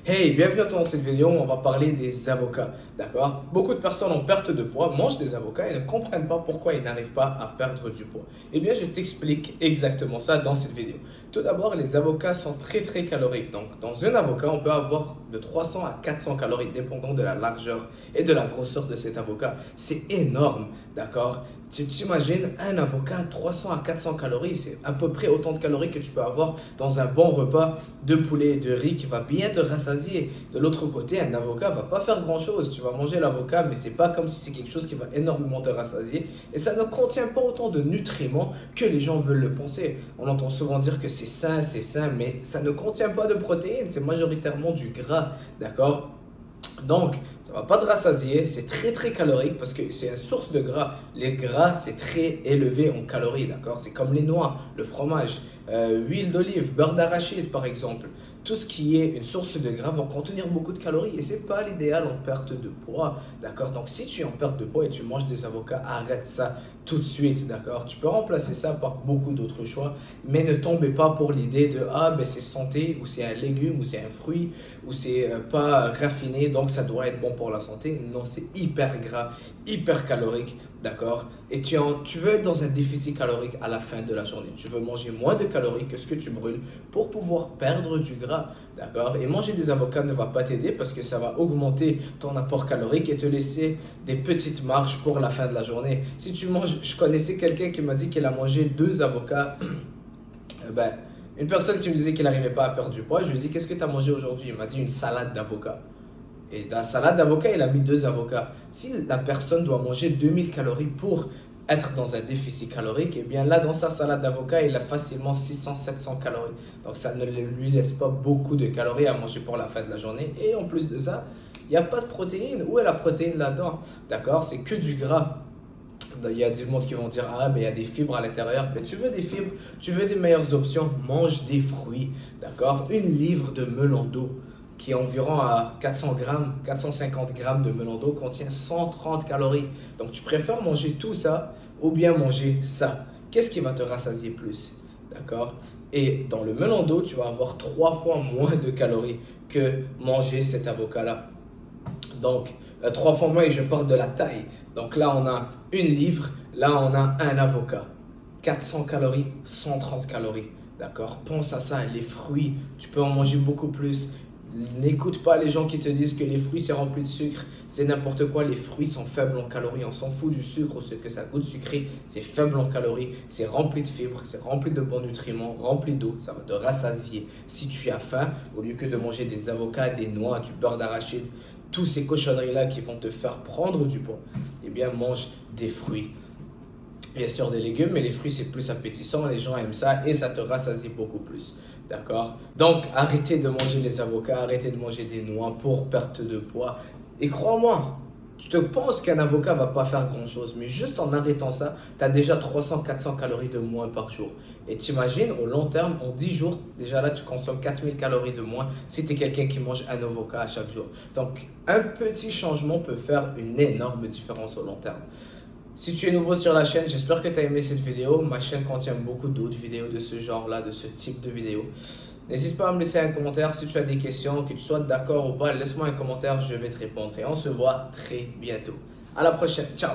Hey, bienvenue à toi dans cette vidéo où on va parler des avocats, d'accord? Beaucoup de personnes en perte de poids mangent des avocats et ne comprennent pas pourquoi ils n'arrivent pas à perdre du poids. Eh bien, je t'explique exactement ça dans cette vidéo. Tout d'abord, les avocats sont très caloriques. Donc, dans un avocat, on peut avoir de 300 à 400 calories dépendant de la largeur et de la grosseur de cet avocat. C'est énorme, d'accord? Tu t'imagines un avocat à 300 à 400 calories, c'est à peu près autant de calories que tu peux avoir dans un bon repas de poulet et de riz qui va bien te rassasier. De l'autre côté, un avocat va pas faire grand-chose. Tu vas manger l'avocat, mais c'est pas comme si c'est quelque chose qui va énormément te rassasier. Et ça ne contient pas autant de nutriments que les gens veulent le penser. On entend souvent dire que c'est sain, mais ça ne contient pas de protéines, c'est majoritairement du gras, d'accord? Donc, ça ne va pas te rassasier, c'est très calorique parce que c'est une source de gras. Les gras, c'est très élevé en calories, d'accord? C'est comme les noix, le fromage, huile d'olive, beurre d'arachide par exemple. Tout ce qui est une source de gras va contenir beaucoup de calories et ce n'est pas l'idéal en perte de poids, d'accord? Donc, si tu es en perte de poids et tu manges des avocats, arrête ça tout de suite, d'accord? Tu peux remplacer ça par beaucoup d'autres choix, mais ne tombez pas pour l'idée de ben c'est santé, ou c'est un légume, ou c'est un fruit, ou c'est pas raffiné, donc ça doit être bon pour la santé. Non, c'est hyper gras, hyper calorique, d'accord? Et tu veux être dans un déficit calorique à la fin de la journée. Tu veux manger moins de calories que ce que tu brûles pour pouvoir perdre du gras, d'accord? Et manger des avocats ne va pas t'aider parce que ça va augmenter ton apport calorique et te laisser des petites marges pour la fin de la journée. Si tu manges, je connaissais quelqu'un qui m'a dit qu'il a mangé 2 avocats. Une personne qui me disait qu'il n'arrivait pas à perdre du poids, je lui ai dit qu'est-ce que tu as mangé aujourd'hui? Il m'a dit une salade d'avocat. Et dans la salade d'avocat, il a mis 2 avocats. Si la personne doit manger 2000 calories pour être dans un déficit calorique, eh bien là, dans sa salade d'avocat, il a facilement 600-700 calories. Donc ça ne lui laisse pas beaucoup de calories à manger pour la fin de la journée. Et en plus de ça, il n'y a pas de protéines. Où est la protéine là-dedans? D'accord? C'est que du gras. Il y a du monde qui vont dire il y a des fibres à l'intérieur. Mais tu veux des fibres, tu veux des meilleures options, mange des fruits, d'accord? Une livre de melon d'eau qui est environ à 400 grammes, 450 grammes de melon d'eau contient 130 calories. Donc tu préfères manger tout ça ou bien manger ça. Qu'est-ce qui va te rassasier plus? D'accord? Et dans le melon d'eau, tu vas avoir 3 fois moins de calories que manger cet avocat-là. Donc, 3 fois moins et je parle de la taille. Donc là, on a une livre, là, on a un avocat. 400 calories, 130 calories. D'accord? Pense à ça, les fruits, tu peux en manger beaucoup plus. N'écoute pas les gens qui te disent que les fruits c'est rempli de sucre, c'est n'importe quoi, les fruits sont faibles en calories, on s'en fout du sucre ou ce que ça goûte sucré, c'est faible en calories, c'est rempli de fibres, c'est rempli de bons nutriments, rempli d'eau, ça va te rassasier. Si tu as faim, au lieu que de manger des avocats, des noix, du beurre d'arachide, tous ces cochonneries-là qui vont te faire prendre du poids, eh bien mange des fruits. Bien sûr des légumes, mais les fruits c'est plus appétissant, les gens aiment ça et ça te rassasie beaucoup plus. D'accord? Donc arrêtez de manger les avocats, arrêtez de manger des noix pour perte de poids. Et crois-moi, tu te penses qu'un avocat va pas faire grand-chose, mais juste en arrêtant ça, tu as déjà 300-400 calories de moins par jour. Et t'imagines, au long terme, en 10 jours, déjà là, tu consommes 4000 calories de moins si tu es quelqu'un qui mange un avocat à chaque jour. Donc, un petit changement peut faire une énorme différence au long terme. Si tu es nouveau sur la chaîne, j'espère que tu as aimé cette vidéo. Ma chaîne contient beaucoup d'autres vidéos de ce genre-là, de ce type de vidéo. N'hésite pas à me laisser un commentaire si tu as des questions, que tu sois d'accord ou pas. Laisse-moi un commentaire, je vais te répondre. Et on se voit très bientôt. À la prochaine. Ciao!